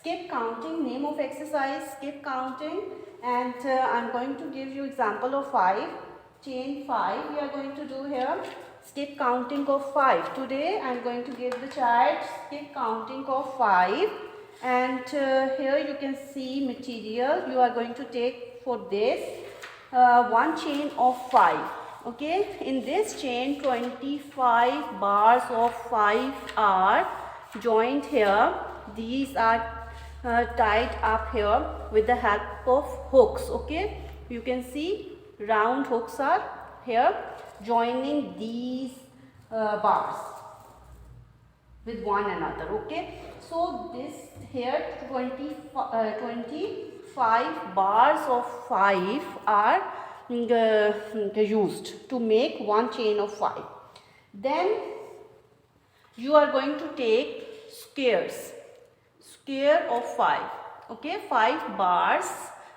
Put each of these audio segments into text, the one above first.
skip counting. Name of exercise, skip counting. And I'm going to give you example of 5. Chain 5 we are going to do here. Skip counting of 5. Today I'm going to give the child skip counting of 5. And here you can see material. You are going to take for this one chain of 5. Okay, in this chain 25 bars of 5 are joined here. These are tied up here with the help of hooks. Okay, you can see round hooks are here joining these bars with one another. Okay, so this here 25 bars of 5 are used to make one chain of 5. Then you are going to take squares of 5. Okay, 5 bars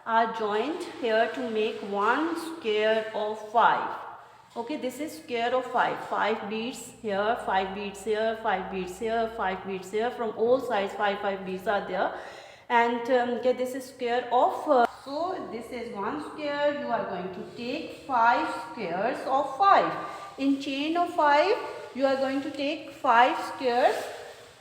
are joined here to make one square of 5. Okay, this is square of 5. 5 beads here, 5 beads here, 5 beads here, 5 beads here. From all sides 5 beads are there. And okay, this is square of so this is one square. You are going to take 5 squares of 5. In chain of 5 you are going to take 5 squares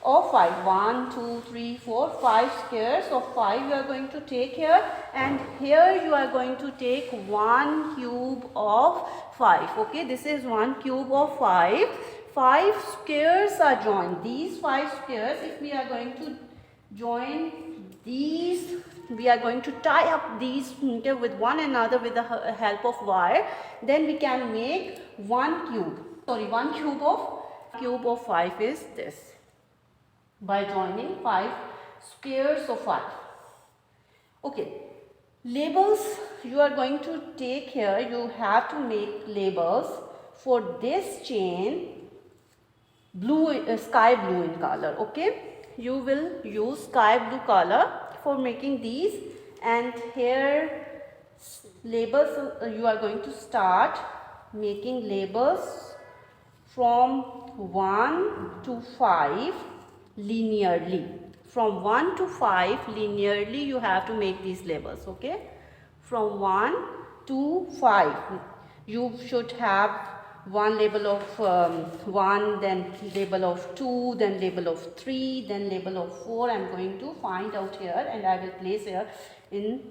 of 5. 1, 2, 3, 4, 5 squares of 5 you are going to take here, and here you are going to take 1 cube of 5. Okay, this is 1 cube of 5. 5 squares are joined. These 5 squares, if we are going to join these, we are going to tie up these with one another with the help of wire, then we can make 1 cube. Sorry, 1 cube of 5 is this, by joining 5 squares of 5. Okay, labels you are going to take here. You have to make labels for this chain blue, sky blue in color. Okay, you will use sky blue color for making these, and here labels you are going to start making labels from 1 to 5 linearly. From 1 to 5 linearly you have to make these labels. Okay, from 1 to 5 you should have one label of 1, then label of 2, then label of 3, then label of 4. I am going to find out here and I will place here in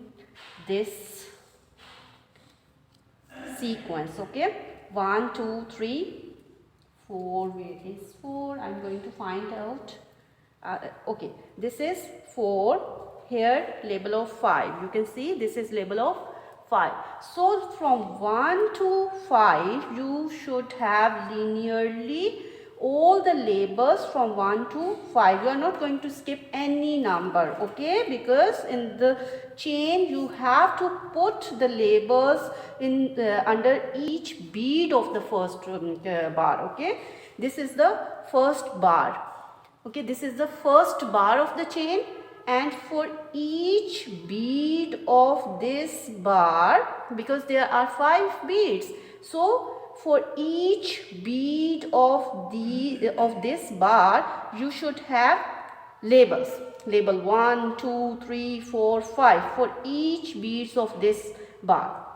this sequence. Okay, 1, 2, 3, 4. Where is 4? I am going to find out. Okay, this is 4. Here label of 5. You can see this is label of 5. So from 1 to 5 you should have linearly all the labels from 1 to 5. You are not going to skip any number. Okay, because in the chain you have to put the labels in under each bead of the first bar. Okay, this is the first bar. Okay, this is the first bar of the chain, and for each bead of this bar, because there are 5 beads, so for each bead of this bar you should have labels. Label 1, 2, 3, 4, 5 for each beads of this bar.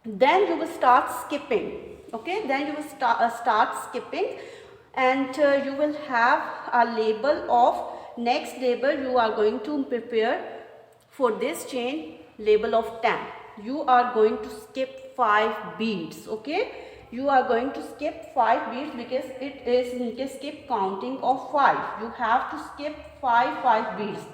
Then you will start skipping. Okay, then you will start skipping, and you will have a label of next label you are going to prepare for this chain, label of 10. You are going to skip 5 beads. Okay, you are going to skip 5 beads because it is skip counting of 5. You have to skip 5 beads.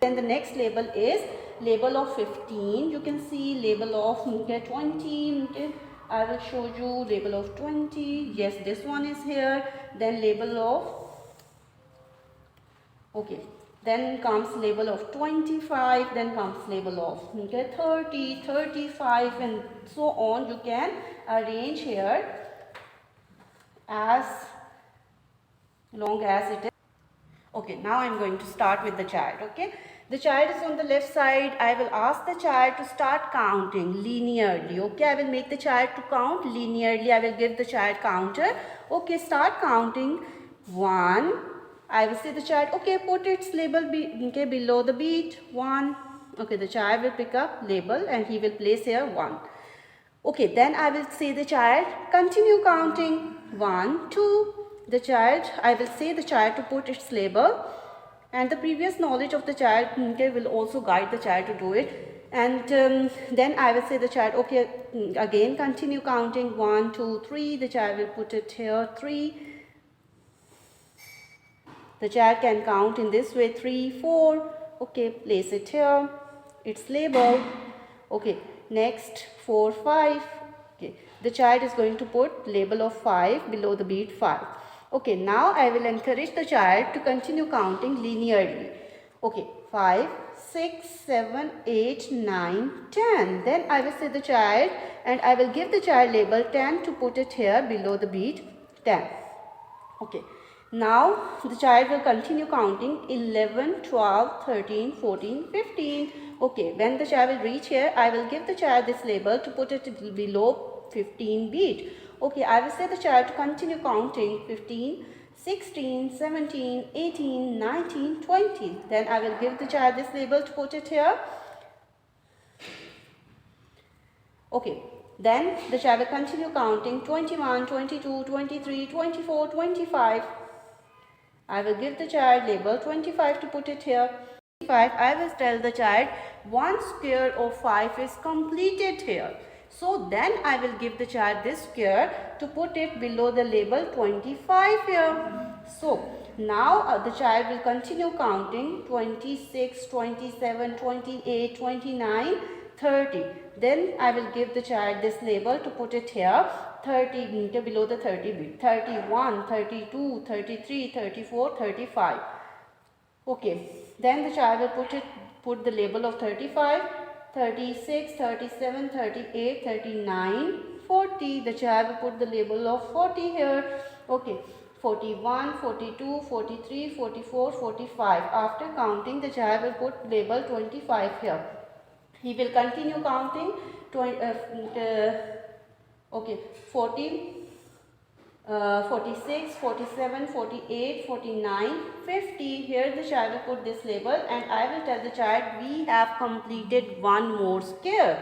Then the next label is label of 15. You can see label of 20. Okay, I will show you label of 20. Yes, this one is here. Then label of, okay, then comes label of 25, then comes label of 30, 35 and so on. You can arrange here as long as it is. Okay, now I am going to start with the child. Okay, the child is on the left side. I will ask the child to start counting linearly. Okay, I will make the child to count linearly. I will give the child counter. Okay, start counting. 1, I will say the child, okay, put its label below the beat 1. Okay, the child will pick up label and he will place here 1. Okay, then I will say the child, continue counting 1, 2. The child, I will say the child to put its label, and the previous knowledge of the child will also guide the child to do it. And then I will say the child, okay, again continue counting 1, 2, 3. The child will put it here 3. The child can count in this way 3, 4. Okay, place it here. It's labeled. Okay, next 4, 5. Okay, the child is going to put label of 5 below the beat 5. Okay, now I will encourage the child to continue counting linearly. Okay, 5, 6, 7, 8, 9, 10. Then I will say the child and I will give the child label 10 to put it here below the beat 10. Okay. Now the child will continue counting 11, 12, 13, 14, 15. Okay, when the child will reach here, I will give the child this label to put it below 15 beat. Okay, I will say the child to continue counting 15, 16, 17, 18, 19, 20. Then I will give the child this label to put it here. Okay, then the child will continue counting 21, 22, 23, 24, 25. I will give the child label 25 to put it here. 25, I will tell the child 1 square of 5 is completed here. So then I will give the child this square to put it below the label 25 here. So now the child will continue counting 26, 27, 28, 29, 30. Then I will give the child this label to put it here 30 below the 30 beat. 31, 32, 33, 34, 35. Okay, then the child will put the label of 35, 36, 37, 38, 39, 40. The child will put the label of 40 here. Okay, 41, 42, 43, 44, 45. After counting, the child will put label 25 here. He will continue counting 40, 46, 47, 48, 49, 50. Here the child will put this label and I will tell the child we have completed one more square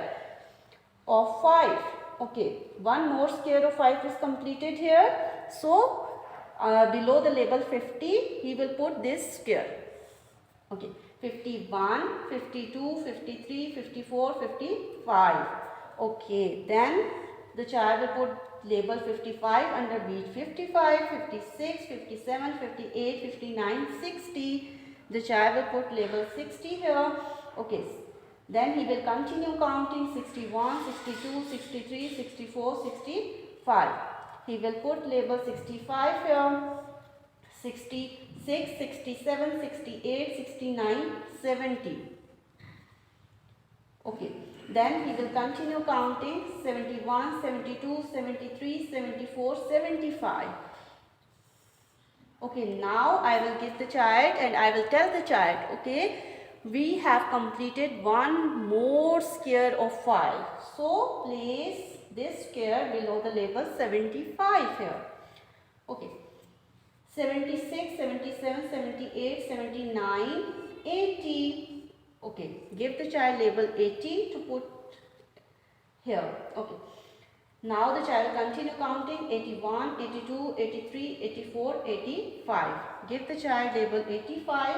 of 5. Okay, one more square of 5 is completed here. So below the label 50 he will put this square. Okay, 51, 52, 53, 54, 55. Okay, then the child will put label 55 under beat 55, 56, 57, 58, 59, 60. The child will put label 60 here. Okay, then he will continue counting 61, 62, 63, 64, 65. He will put label 65 here. 66, 67, 68, 69, 70. Okay, then he will continue counting 71, 72, 73, 74, 75. Okay, now I will give the child and I will tell the child, okay, we have completed one more square of 5. So place this square below the label 75 here. Okay. 76, 77, 78, 79, 80. Okay, give the child label 80 to put here. Okay, now the child will continue counting 81, 82, 83, 84, 85. Give the child label 85.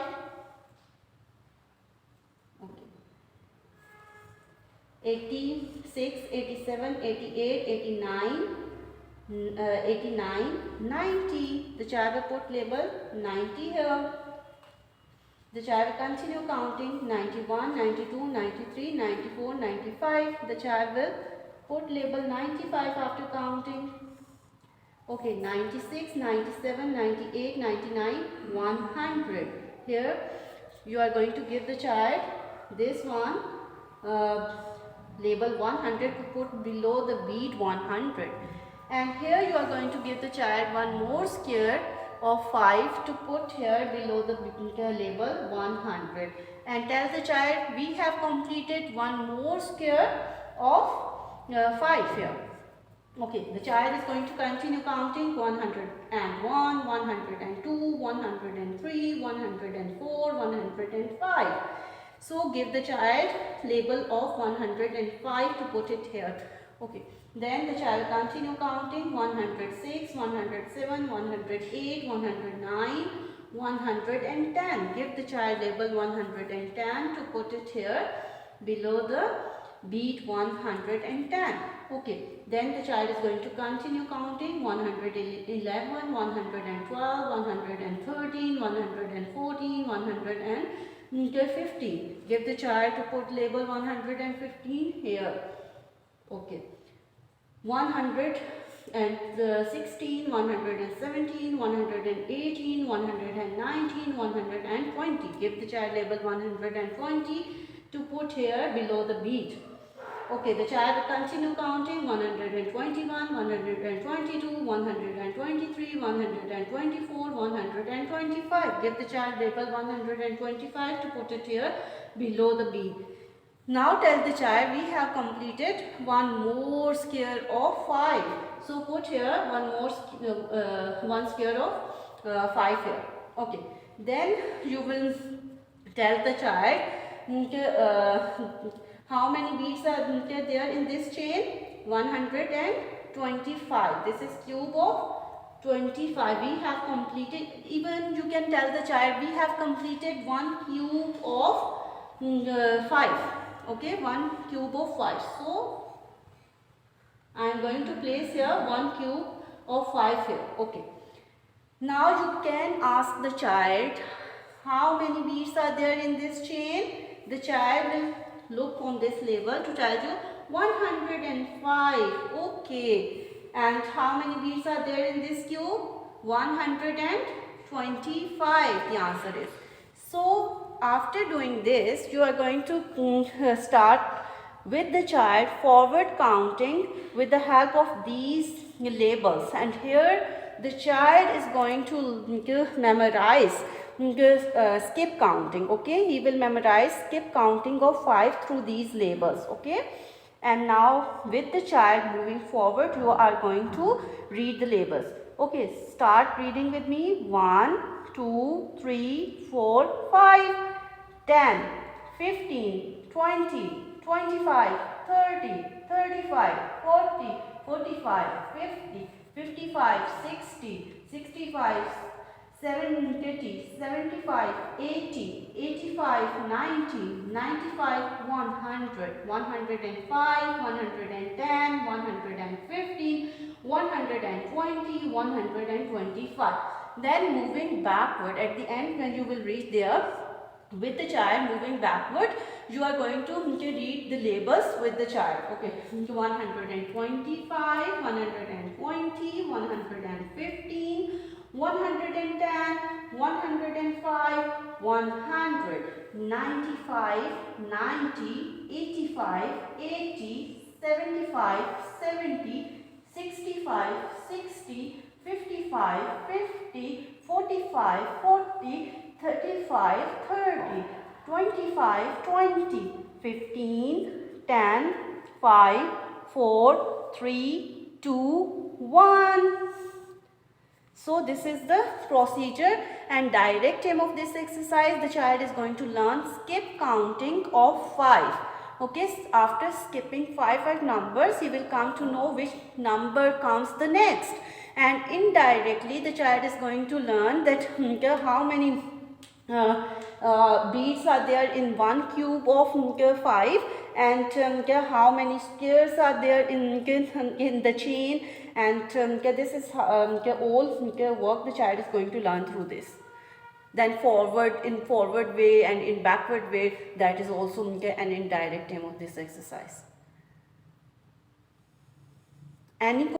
Okay, 86, 87, 88, 89. 89, 90. The child will put label 90 here. The child will continue counting 91, 92, 93, 94, 95. The child will put label 95 after counting. Okay, 96, 97, 98, 99, 100. Here you are going to give the child this one label 100 to put below the beat 100. And here you are going to give the child one more square of 5 to put here below the label 100. And tell the child we have completed one more square of 5 here. Okay, the child is going to continue counting 101, 102, 103, 104, 105. So give the child label of 105 to put it here. Okay, then the child continue counting 106, 107, 108, 109, 110. Give the child label 110 to put it here below the beat 110. Okay, then the child is going to continue counting 111, 112, 113, 114, 115. Give the child to put label 115 here. Okay, 116, 117, 118, 119, 120. Give the child label 120 to put here below the beat. Okay, the child will continue counting 121, 122, 123, 124, 125. Give the child label 125 to put it here below the beat. Now tell the child we have completed one more square of 5. So put here one square of 5 here. Okay. Then you will tell the child how many beads are there in this chain? 125. This is cube of 25. We have completed, even you can tell the child we have completed one cube of 5. Okay, one cube of 5. So I am going to place here one cube of 5 here. Okay. Now you can ask the child how many beads are there in this chain. The child will look on this label to tell you 105. Okay. And how many beads are there in this cube? 125. The answer is. So after doing this, you are going to start with the child forward counting with the help of these labels. And here the child is going to memorize skip counting. Okay, he will memorize skip counting of 5 through these labels. Okay, and now with the child moving forward, you are going to read the labels. Okay, start reading with me. 1, 2, 3, 4, 5, 10, 15, 20, 25, 30, 35, 40, 45, 50, 55, 60, 65, 70, 75, 80, 85, 90, 95, 100, 105, 110, 115, 120, 125. Then moving backward at the end, when you will reach there, with the child moving backward, you are going to read the labels with the child. Okay, 125, 120, 115, 110, 105, 100, 95, 90, 85, 80, 75, 70, 65, 60, 55, 50, 45, 40, 35, 30, 25, 20, 15, 10, 5, 4, 3, 2, 1. So this is the procedure and direct aim of this exercise. The child is going to learn skip counting of 5. Okay, after skipping 5 numbers, he will come to know which number comes the next. And indirectly, the child is going to learn that how many beads are there in one cube of 5, and how many squares are there in the chain, and this is all work the child is going to learn through this. Then in forward way and in backward way, that is also an indirect aim of this exercise. Any